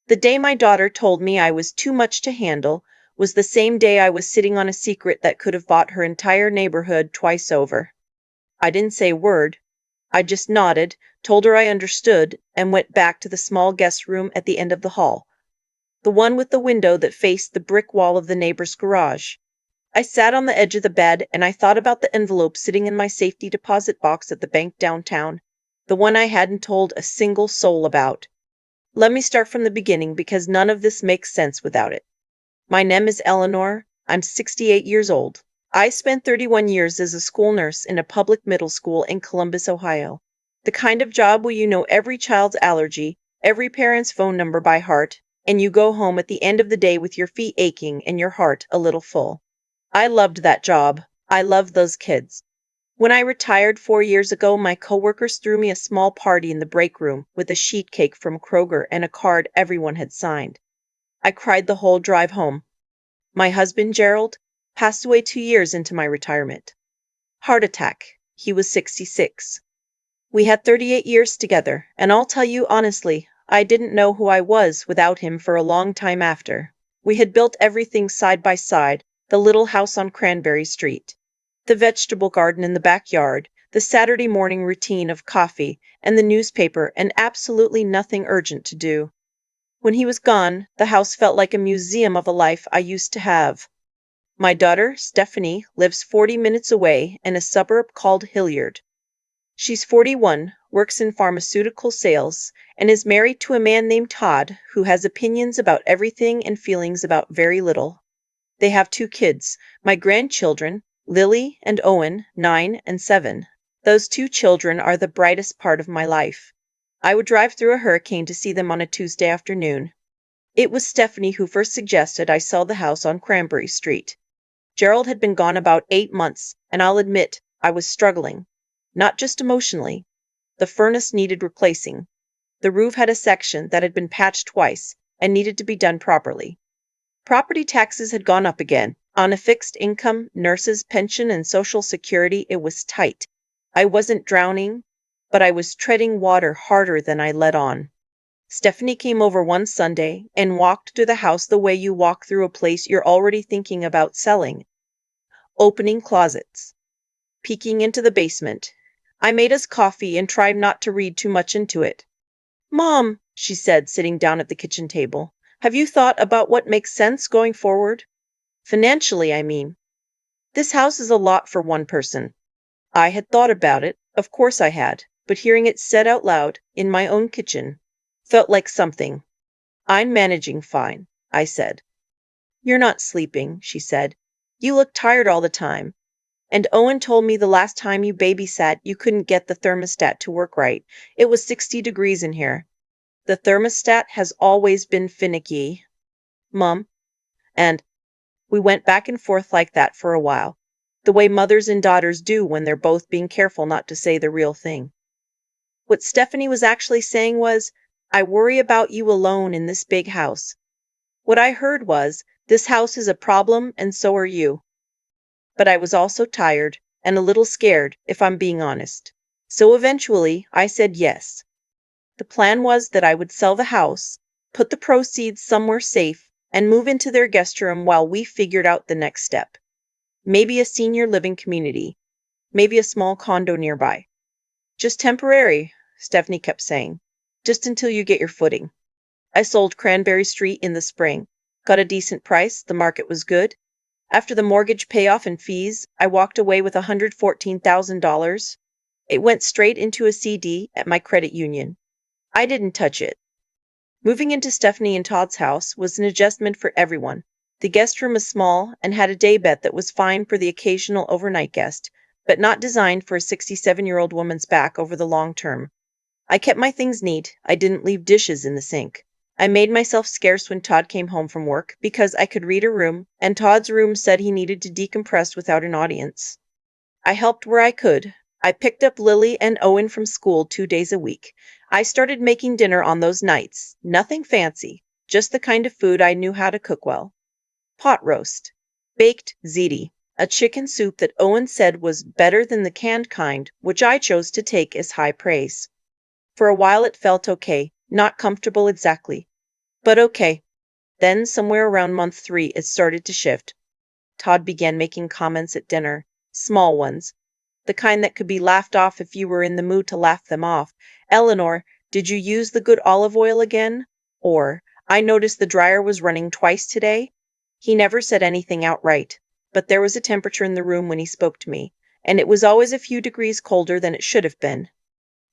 The day my daughter told me I was too much to handle was the same day I was sitting on a secret that could have bought her entire neighborhood twice over. I didn't say a word. I just nodded, told her I understood, and went back to the small guest room at the end of the hall, the one with the window that faced the brick wall of the neighbor's garage. I sat on the edge of the bed and I thought about the envelope sitting in my safety deposit box at the bank downtown, the one I hadn't told a single soul about. Let me start from the beginning because none of this makes sense without it. My name is Eleanor. I'm 68 years old. I spent 31 years as a school nurse in a public middle school in Columbus, Ohio. The kind of job where you know every child's allergy, every parent's phone number by heart, and you go home at the end of the day with your feet aching and your heart a little full. I loved that job. I loved those kids. When I retired 4 years ago, my coworkers threw me a small party in the break room with a sheet cake from Kroger and a card everyone had signed. I cried the whole drive home. My husband, Gerald, passed away 2 years into my retirement. Heart attack. He was 66. We had 38 years together, and I'll tell you honestly, I didn't know who I was without him for a long time after. We had built everything side by side, the little house on Cranberry Street, the vegetable garden in the backyard, the Saturday morning routine of coffee and the newspaper, and absolutely nothing urgent to do. When he was gone, the house felt like a museum of a life I used to have. My daughter, Stephanie, lives 40 minutes away in a suburb called Hilliard. She's 41, works in pharmaceutical sales, and is married to a man named Todd who has opinions about everything and feelings about very little. They have 2 kids, my grandchildren, Lily and Owen, 9 and 7. Those 2 children are the brightest part of my life. I would drive through a hurricane to see them on a Tuesday afternoon. It was Stephanie who first suggested I sell the house on Cranberry Street. Gerald had been gone about 8 months, and I'll admit I was struggling. Not just emotionally. The furnace needed replacing. The roof had a section that had been patched twice and needed to be done properly. Property taxes had gone up again. On a fixed income, nurses' pension and Social Security, it was tight. I wasn't drowning, but I was treading water harder than I let on. Stephanie came over one Sunday and walked through the house the way you walk through a place you're already thinking about selling. Opening closets. Peeking into the basement. I made us coffee and tried not to read too much into it. "Mom," she said, sitting down at the kitchen table, "have you thought about what makes sense going forward? Financially, I mean. This house is a lot for one person." I had thought about it, of course I had, but hearing it said out loud, in my own kitchen, felt like something. "I'm managing fine," I said. "You're not sleeping," she said. "You look tired all the time. And Owen told me the last time you babysat you couldn't get the thermostat to work right. It was 60 degrees in here. The thermostat has always been finicky, Mum." And we went back and forth like that for a while, the way mothers and daughters do when they're both being careful not to say the real thing. What Stephanie was actually saying was, "I worry about you alone in this big house." What I heard was, "This house is a problem and so are you." But I was also tired and a little scared, if I'm being honest. So eventually, I said yes. The plan was that I would sell the house, put the proceeds somewhere safe, and move into their guest room while we figured out the next step. Maybe a senior living community. Maybe a small condo nearby. "Just temporary," Stephanie kept saying. "Just until you get your footing." I sold Cranberry Street in the spring. Got a decent price, the market was good. After the mortgage payoff and fees, I walked away with $114,000. It went straight into a CD at my credit union. I didn't touch it. Moving into Stephanie and Todd's house was an adjustment for everyone. The guest room was small and had a daybed that was fine for the occasional overnight guest, but not designed for a 67-year-old woman's back over the long term. I kept my things neat. I didn't leave dishes in the sink. I made myself scarce when Todd came home from work because I could read a room, and Todd's room said he needed to decompress without an audience. I helped where I could. I picked up Lily and Owen from school 2 days a week. I started making dinner on those nights. Nothing fancy, just the kind of food I knew how to cook well. Pot roast, baked ziti, a chicken soup that Owen said was better than the canned kind, which I chose to take as high praise. For a while it felt okay, not comfortable exactly, But okay. Then, somewhere around month 3, it started to shift. Todd began making comments at dinner, small ones, the kind that could be laughed off if you were in the mood to laugh them off. Eleanor, did you use the good olive oil again? Or, I noticed the dryer was running twice today. He never said anything outright, but there was a temperature in the room when he spoke to me, and it was always a few degrees colder than it should have been.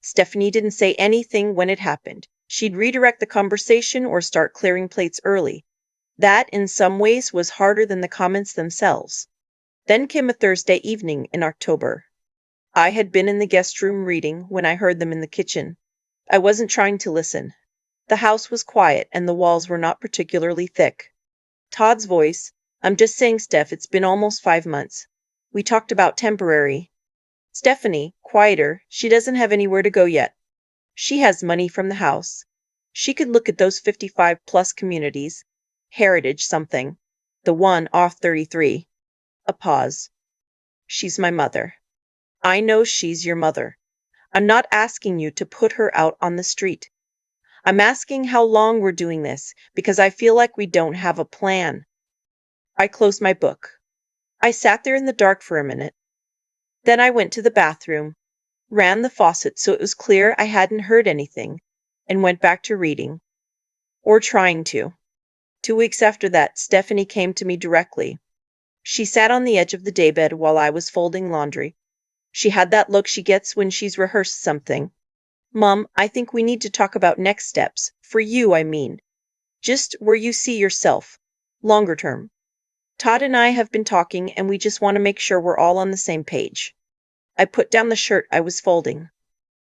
Stephanie didn't say anything when it happened. She'd redirect the conversation or start clearing plates early. That, in some ways, was harder than the comments themselves. Then came a Thursday evening in October. I had been in the guest room reading when I heard them in the kitchen. I wasn't trying to listen. The house was quiet and the walls were not particularly thick. Todd's voice, I'm just saying, Steph, it's been almost 5 months. We talked about temporary. Stephanie, quieter, she doesn't have anywhere to go yet. She has money from the house. She could look at those 55-plus communities. Heritage something. The one off 33. A pause. She's my mother. I know she's your mother. I'm not asking you to put her out on the street. I'm asking how long we're doing this, because I feel like we don't have a plan. I closed my book. I sat there in the dark for a minute. Then I went to the bathroom, ran the faucet so it was clear I hadn't heard anything, and went back to reading. Or trying to. 2 weeks after that, Stephanie came to me directly. She sat on the edge of the daybed while I was folding laundry. She had that look she gets when she's rehearsed something. Mom, I think we need to talk about next steps. For you, I mean. Just where you see yourself. Longer term. Todd and I have been talking and we just want to make sure we're all on the same page. I put down the shirt I was folding.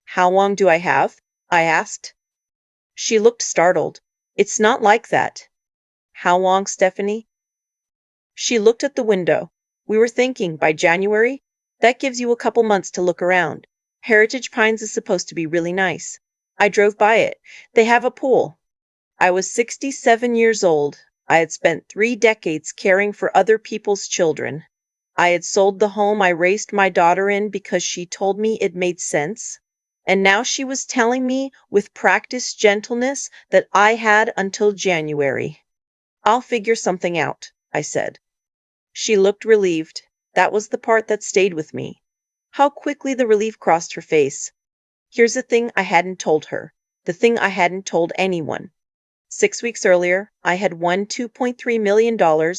How long do I have? I asked. She looked startled. It's not like that. How long, Stephanie? She looked at the window. We were thinking by January. That gives you a couple months to look around. Heritage Pines is supposed to be really nice. I drove by it. They have a pool. I was 67 years old. I had spent 3 decades caring for other people's children. I had sold the home I raised my daughter in because she told me it made sense. And now she was telling me with practiced gentleness that I had until January. I'll figure something out, I said. She looked relieved. That was the part that stayed with me. How quickly the relief crossed her face. Here's the thing I hadn't told her. The thing I hadn't told anyone. 6 weeks earlier, I had won $2.3 million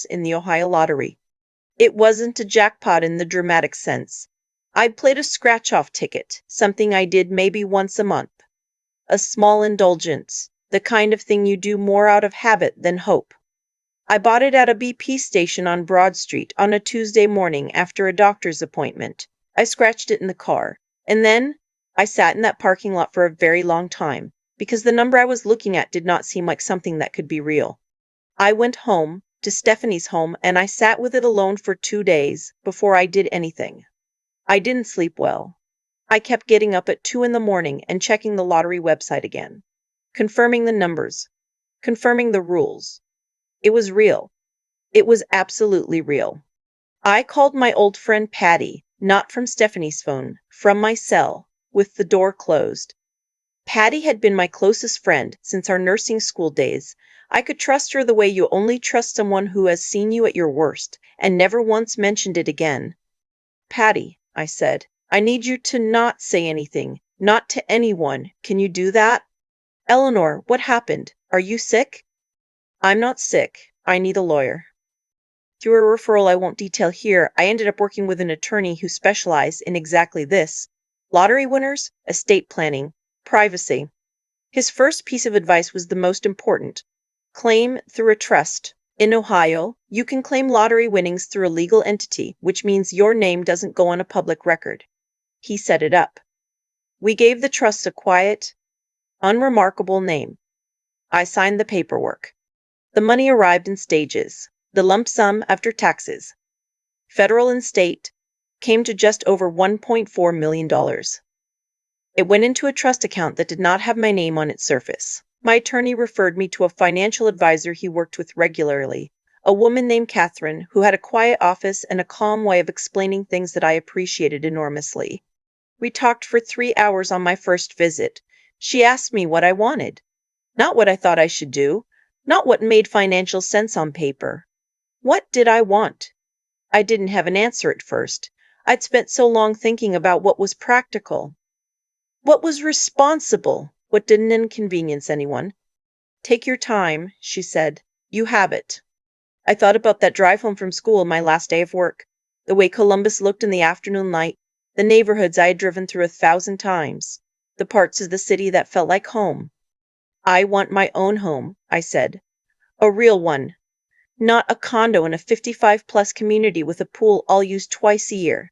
in the Ohio lottery. It wasn't a jackpot in the dramatic sense. I'd played a scratch-off ticket, something I did maybe once a month. A small indulgence, the kind of thing you do more out of habit than hope. I bought it at a BP station on Broad Street on a Tuesday morning after a doctor's appointment. I scratched it in the car, and then I sat in that parking lot for a very long time, because the number I was looking at did not seem like something that could be real. I went home, to Stephanie's home, and I sat with it alone for 2 days before I did anything. I didn't sleep well. I kept getting up at 2 in the morning and checking the lottery website again, confirming the numbers, confirming the rules. It was real. It was absolutely real. I called my old friend Patty, not from Stephanie's phone, from my cell, with the door closed. Patty had been my closest friend since our nursing school days. I could trust her the way you only trust someone who has seen you at your worst and never once mentioned it again. Patty, I said, I need you to not say anything, not to anyone. Can you do that? Eleanor, what happened? Are you sick? I'm not sick. I need a lawyer. Through a referral I won't detail here, I ended up working with an attorney who specialized in exactly this. Lottery winners, estate planning, privacy. His first piece of advice was the most important. Claim through a trust. In Ohio, you can claim lottery winnings through a legal entity, which means your name doesn't go on a public record. He set it up. We gave the trust a quiet, unremarkable name. I signed the paperwork. The money arrived in stages. The lump sum after taxes, federal and state, came to just over $1.4 million. It went into a trust account that did not have my name on its surface. My attorney referred me to a financial advisor he worked with regularly, a woman named Catherine, who had a quiet office and a calm way of explaining things that I appreciated enormously. We talked for 3 hours on my first visit. She asked me what I wanted. Not what I thought I should do, not what made financial sense on paper. What did I want? I didn't have an answer at first. I'd spent so long thinking about what was practical, what was responsible, what didn't inconvenience anyone. Take your time, she said. You have it. I thought about that drive home from school, my last day of work, the way Columbus looked in the afternoon light, the neighborhoods I had driven through 1,000 times, the parts of the city that felt like home. I want my own home, I said. A real one. Not a condo in a 55-plus community with a pool all used twice a year.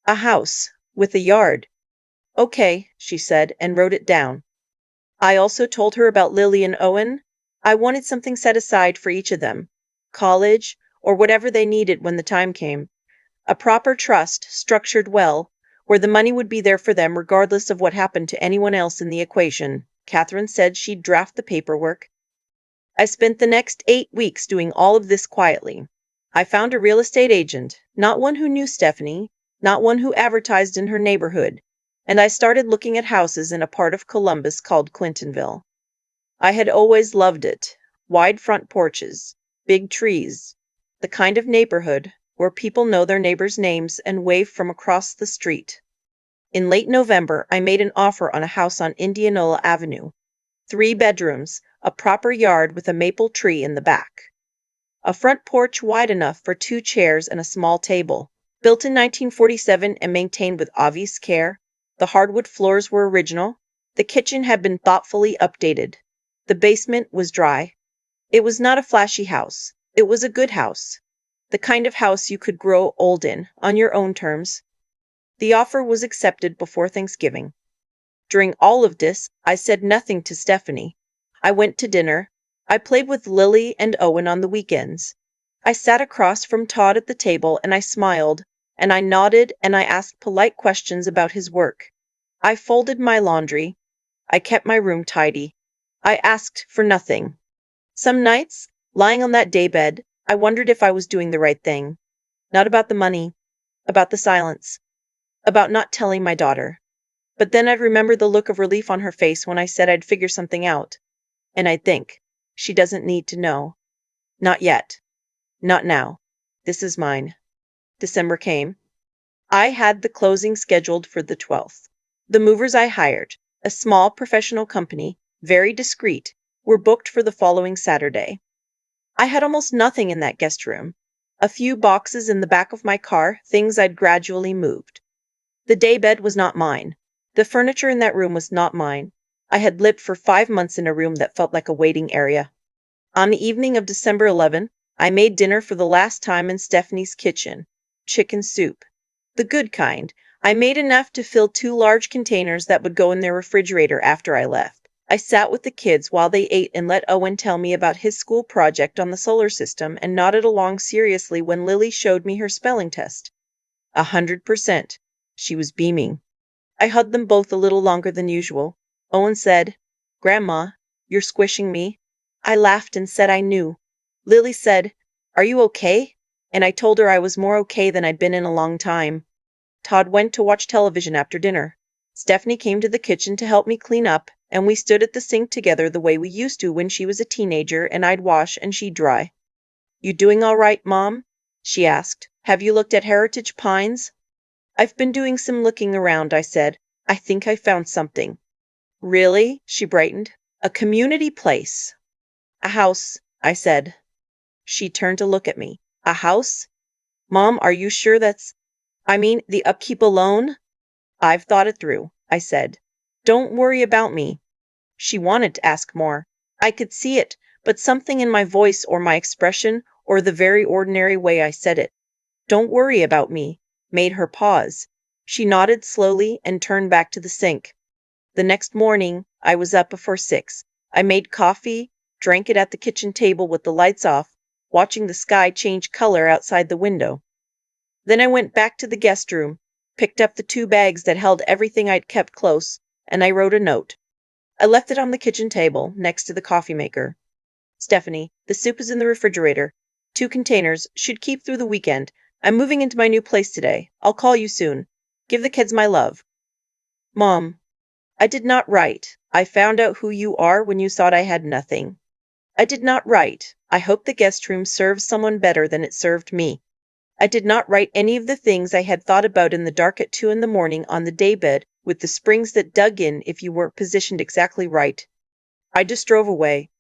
A house, with a yard. Okay, she said, and wrote it down. I also told her about Lily and Owen. I wanted something set aside for each of them. College, or whatever they needed when the time came. A proper trust, structured well, where the money would be there for them regardless of what happened to anyone else in the equation. Catherine said she'd draft the paperwork. I spent the next 8 weeks doing all of this quietly. I found a real estate agent, not one who knew Stephanie, not one who advertised in her neighborhood, and I started looking at houses in a part of Columbus called Clintonville. I had always loved it. Wide front porches, big trees, the kind of neighborhood where people know their neighbors' names and wave from across the street. In late November, I made an offer on a house on Indianola Avenue. 3 bedrooms, a proper yard with a maple tree in the back. A front porch wide enough for 2 chairs and a small table. Built in 1947 and maintained with obvious care, the hardwood floors were original. The kitchen had been thoughtfully updated. The basement was dry. It was not a flashy house. It was a good house. The kind of house you could grow old in, on your own terms. The offer was accepted before Thanksgiving. During all of this, I said nothing to Stephanie. I went to dinner. I played with Lily and Owen on the weekends. I sat across from Todd at the table and I smiled, and I nodded and I asked polite questions about his work. I folded my laundry. I kept my room tidy. I asked for nothing. Some nights, lying on that daybed, I wondered if I was doing the right thing. Not about the money, about the silence, about not telling my daughter. But then I'd remember the look of relief on her face when I said I'd figure something out. And I'd think, she doesn't need to know. Not yet. Not now. This is mine. December came. I had the closing scheduled for the 12th. The movers I hired, a small professional company, very discreet, were booked for the following Saturday. I had almost nothing in that guest room. A few boxes in the back of my car, things I'd gradually moved. The daybed was not mine. The furniture in that room was not mine. I had lived for 5 months in a room that felt like a waiting area. On the evening of December 11, I made dinner for the last time in Stephanie's kitchen. Chicken soup. The good kind. I made enough to fill 2 large containers that would go in their refrigerator after I left. I sat with the kids while they ate and let Owen tell me about his school project on the solar system and nodded along seriously when Lily showed me her spelling test. 100%. She was beaming. I hugged them both a little longer than usual. Owen said, "Grandma, you're squishing me." I laughed and said I knew. Lily said, "Are you okay?" And I told her I was more okay than I'd been in a long time. Todd went to watch television after dinner. Stephanie came to the kitchen to help me clean up, and we stood at the sink together the way we used to when she was a teenager and I'd wash and she'd dry. "You doing all right, Mom?" she asked. "Have you looked at Heritage Pines?" "I've been doing some looking around," I said. "I think I found something." "Really?" she brightened. "A community place." "A house," I said. She turned to look at me. "A house? Mom, are you sure the upkeep alone?" "I've thought it through," I said. "Don't worry about me." She wanted to ask more. I could see it, but something in my voice or my expression or the very ordinary way I said it, "Don't worry about me," made her pause. She nodded slowly and turned back to the sink. The next morning, I was up before 6. I made coffee, drank it at the kitchen table with the lights off, watching the sky change color outside the window. Then I went back to the guest room, picked up the 2 bags that held everything I'd kept close, and I wrote a note. I left it on the kitchen table, next to the coffee maker. "Stephanie, the soup is in the refrigerator. 2 containers, should keep through the weekend. I'm moving into my new place today. I'll call you soon. Give the kids my love." Mom, I did not write. I found out who you are when you thought I had nothing. I did not write, "I hope the guest room serves someone better than it served me." I did not write any of the things I had thought about in the dark at 2 in the morning on the daybed with the springs that dug in if you weren't positioned exactly right. I just drove away,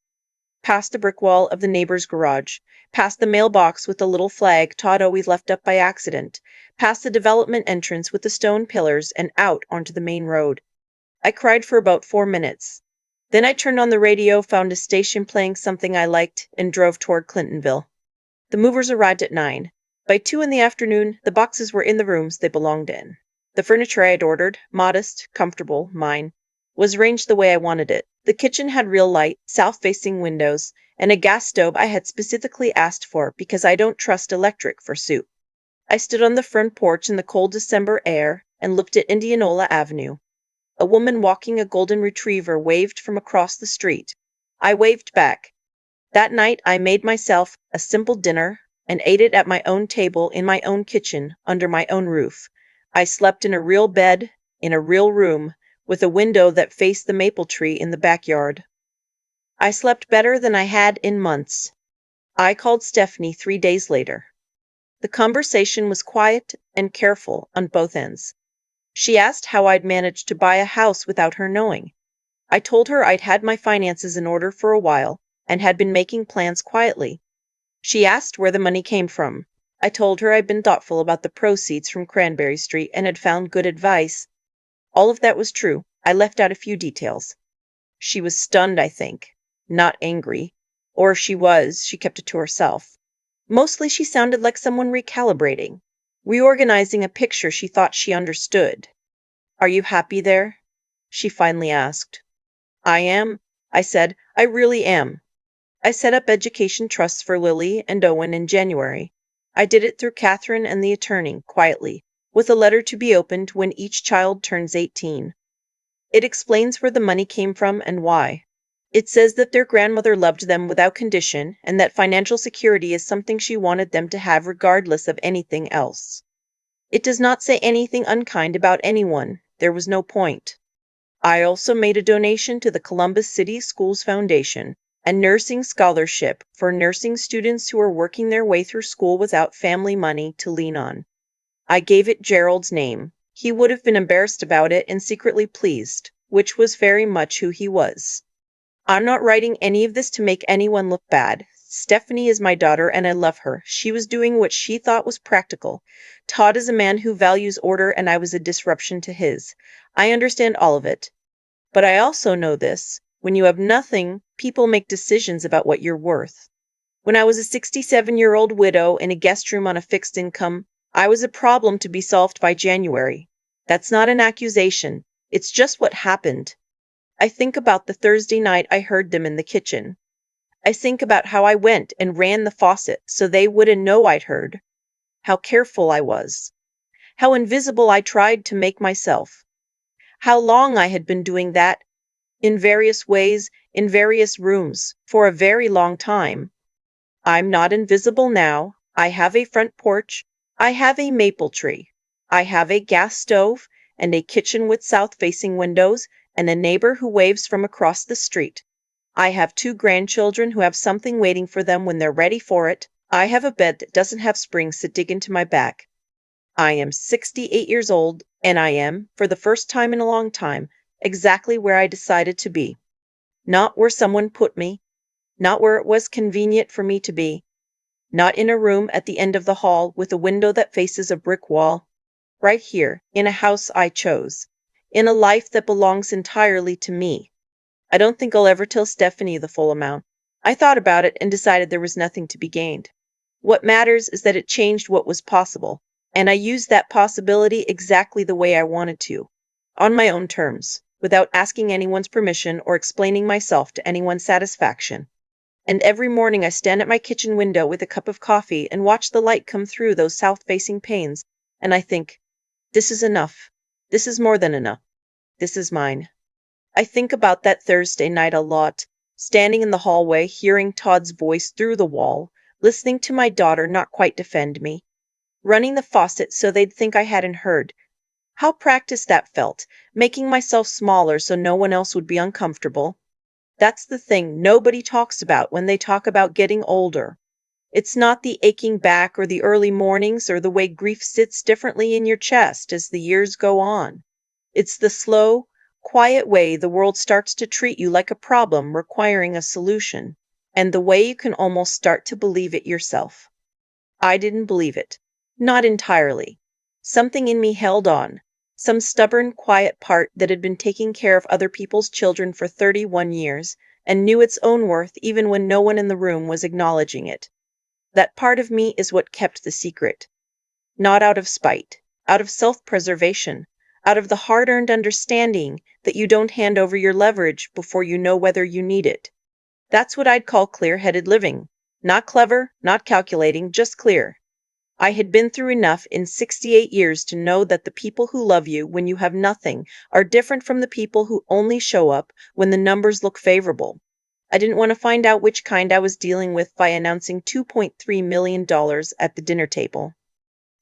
past the brick wall of the neighbor's garage, past the mailbox with the little flag Todd always left up by accident, past the development entrance with the stone pillars, and out onto the main road. I cried for about 4 minutes. Then I turned on the radio, found a station playing something I liked, and drove toward Clintonville. The movers arrived at 9. By 2 in the afternoon, the boxes were in the rooms they belonged in. The furniture I had ordered, modest, comfortable, mine, was arranged the way I wanted it. The kitchen had real light, south-facing windows, and a gas stove I had specifically asked for because I don't trust electric for soup. I stood on the front porch in the cold December air and looked at Indianola Avenue. A woman walking a golden retriever waved from across the street. I waved back. That night I made myself a simple dinner and ate it at my own table in my own kitchen under my own roof. I slept in a real bed, in a real room, with a window that faced the maple tree in the backyard. I slept better than I had in months. I called Stephanie 3 days later. The conversation was quiet and careful on both ends. She asked how I'd managed to buy a house without her knowing. I told her I'd had my finances in order for a while and had been making plans quietly. She asked where the money came from. I told her I'd been thoughtful about the proceeds from Cranberry Street and had found good advice. All of that was true. I left out a few details. She was stunned, I think, not angry. Or if she was, she kept it to herself. Mostly she sounded like someone recalibrating, reorganizing a picture she thought she understood. "Are you happy there?" she finally asked. "I am," I said. "I really am. I set up education trusts for Lily and Owen in January. I did it through Catherine and the attorney, quietly, with a letter to be opened when each child turns 18. It explains where the money came from and why. It says that their grandmother loved them without condition and that financial security is something she wanted them to have regardless of anything else. It does not say anything unkind about anyone. There was no point. I also made a donation to the Columbus City Schools Foundation, a nursing scholarship for nursing students who are working their way through school without family money to lean on. I gave it Gerald's name. He would have been embarrassed about it and secretly pleased, which was very much who he was. I'm not writing any of this to make anyone look bad. Stephanie is my daughter and I love her. She was doing what she thought was practical. Todd is a man who values order and I was a disruption to his. I understand all of it. But I also know this. When you have nothing, people make decisions about what you're worth. When I was a 67-year-old widow in a guest room on a fixed income, I was a problem to be solved by January. That's not an accusation. It's just what happened. I think about the Thursday night I heard them in the kitchen. I think about how I went and ran the faucet so they wouldn't know I'd heard. How careful I was. How invisible I tried to make myself. How long I had been doing that in various ways, in various rooms, for a very long time. I'm not invisible now. I have a front porch. I have a maple tree. I have a gas stove and a kitchen with south-facing windows and a neighbor who waves from across the street. I have 2 grandchildren who have something waiting for them when they're ready for it. I have a bed that doesn't have springs that dig into my back. I am 68 years old, and I am, for the first time in a long time, exactly where I decided to be. Not where someone put me, not where it was convenient for me to be, not in a room at the end of the hall with a window that faces a brick wall. Right here, in a house I chose, in a life that belongs entirely to me. I don't think I'll ever tell Stephanie the full amount. I thought about it and decided there was nothing to be gained. What matters is that it changed what was possible, and I used that possibility exactly the way I wanted to, on my own terms, without asking anyone's permission or explaining myself to anyone's satisfaction. And every morning I stand at my kitchen window with a cup of coffee and watch the light come through those south-facing panes, and I think, this is enough. This is more than enough. This is mine. I think about that Thursday night a lot, standing in the hallway, hearing Todd's voice through the wall, listening to my daughter not quite defend me, running the faucet so they'd think I hadn't heard. How practiced that felt, making myself smaller so no one else would be uncomfortable. That's the thing nobody talks about when they talk about getting older. It's not the aching back or the early mornings or the way grief sits differently in your chest as the years go on. It's the slow, quiet way the world starts to treat you like a problem requiring a solution, and the way you can almost start to believe it yourself. I didn't believe it. Not entirely. Something in me held on. Some stubborn, quiet part that had been taking care of other people's children for 31 years and knew its own worth even when no one in the room was acknowledging it. That part of me is what kept the secret. Not out of spite, out of self-preservation, out of the hard-earned understanding that you don't hand over your leverage before you know whether you need it. That's what I'd call clear-headed living. Not clever, not calculating, just clear. I had been through enough in 68 years to know that the people who love you when you have nothing are different from the people who only show up when the numbers look favorable. I didn't want to find out which kind I was dealing with by announcing $2.3 million at the dinner table.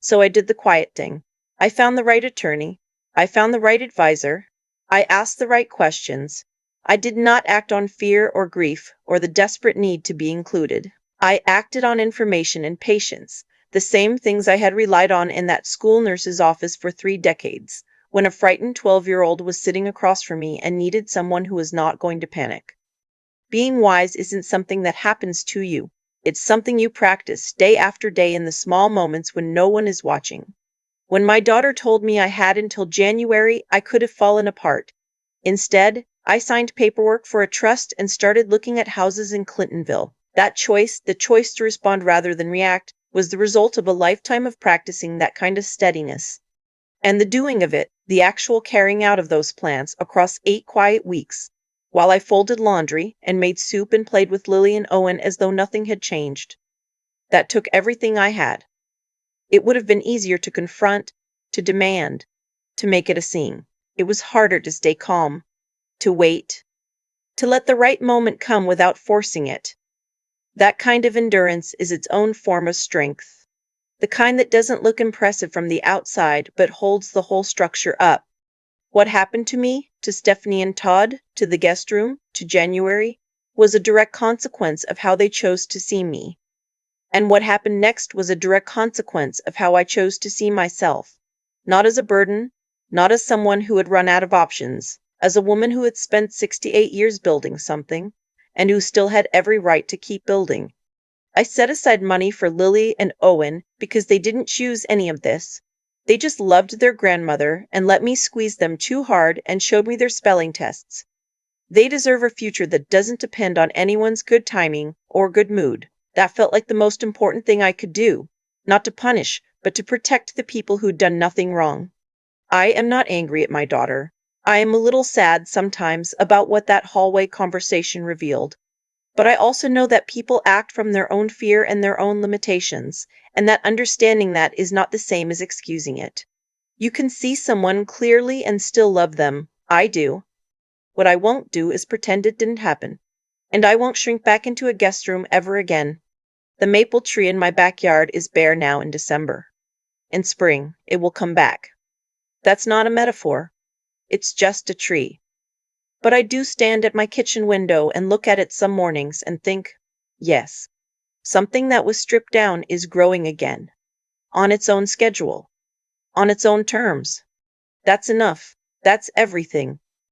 So I did the quiet thing. I found the right attorney. I found the right advisor. I asked the right questions. I did not act on fear or grief or the desperate need to be included. I acted on information and patience, the same things I had relied on in that school nurse's office for 3 decades, when a frightened 12-year-old was sitting across from me and needed someone who was not going to panic. Being wise isn't something that happens to you. It's something you practice day after day in the small moments when no one is watching. When my daughter told me I had until January, I could have fallen apart. Instead, I signed paperwork for a trust and started looking at houses in Clintonville. That choice, the choice to respond rather than react, was the result of a lifetime of practicing that kind of steadiness. And the doing of it, the actual carrying out of those plans across 8 quiet weeks, while I folded laundry and made soup and played with Lily and Owen as though nothing had changed. That took everything I had. It would have been easier to confront, to demand, to make it a scene. It was harder to stay calm, to wait, to let the right moment come without forcing it. That kind of endurance is its own form of strength. The kind that doesn't look impressive from the outside but holds the whole structure up. What happened to me, to Stephanie and Todd, to the guest room, to January, was a direct consequence of how they chose to see me. And what happened next was a direct consequence of how I chose to see myself. Not as a burden, not as someone who had run out of options, as a woman who had spent 68 years building something, and who still had every right to keep building. I set aside money for Lily and Owen because they didn't choose any of this. They just loved their grandmother and let me squeeze them too hard and showed me their spelling tests. They deserve a future that doesn't depend on anyone's good timing or good mood. That felt like the most important thing I could do, not to punish, but to protect the people who'd done nothing wrong. I am not angry at my daughter. I am a little sad sometimes about what that hallway conversation revealed. But I also know that people act from their own fear and their own limitations, and that understanding that is not the same as excusing it. You can see someone clearly and still love them. I do. What I won't do is pretend it didn't happen. And I won't shrink back into a guest room ever again. The maple tree in my backyard is bare now in December. In spring, it will come back. That's not a metaphor. It's just a tree. But I do stand at my kitchen window and look at it some mornings and think, yes, something that was stripped down is growing again, on its own schedule, on its own terms. That's enough. That's everything.